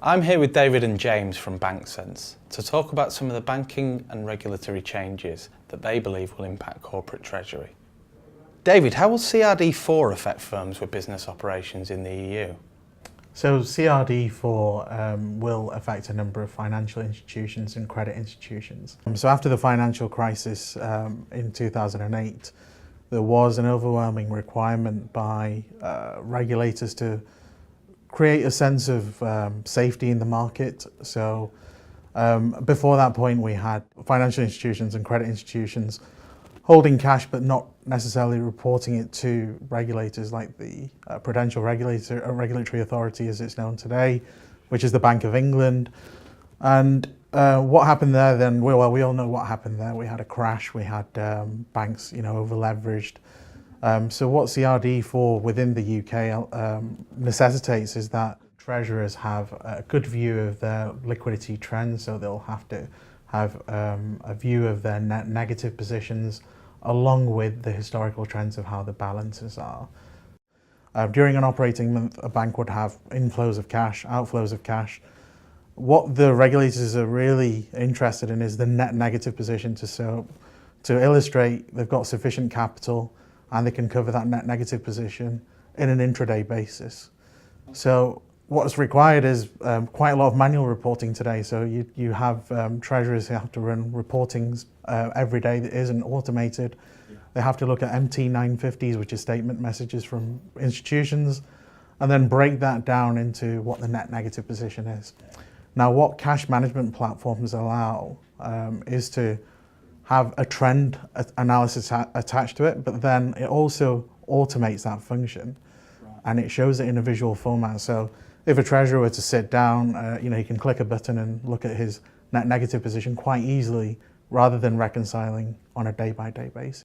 I'm here with David and James from BankSense to talk about some of the banking and regulatory changes that they believe will impact corporate treasury. David, how will CRD4 affect firms with business operations in the EU? So CRD4 will affect a number of financial institutions and credit institutions. So after the financial crisis in 2008, there was an overwhelming requirement by regulators to create a sense of safety in the market. So before that point, we had financial institutions and credit institutions holding cash but not necessarily reporting it to regulators like the Prudential Regulatory Authority as it's known today, which is the Bank of England. And what happened there then, well, we all know what happened there. We had a crash, we had banks over leveraged. So what CRD4 within the UK necessitates is that treasurers have a good view of their liquidity trends, so they'll have to have a view of their net negative positions along with the historical trends of how the balances are. During an operating month, a bank would have inflows of cash, outflows of cash. What the regulators are really interested in is the net negative position to illustrate they've got sufficient capital and they can cover that net negative position in an intraday basis. So what's required is quite a lot of manual reporting today. So you have treasurers who have to run reportings every day that isn't automated. Yeah. They have to look at MT950s, which is statement messages from institutions, and then break that down into what the net negative position is. Now, what cash management platforms allow is to have a trend analysis attached to it, but then it also automates that function, and it shows it in a visual format. So if a treasurer were to sit down, he can click a button and look at his net negative position quite easily, rather than reconciling on a day-by-day basis.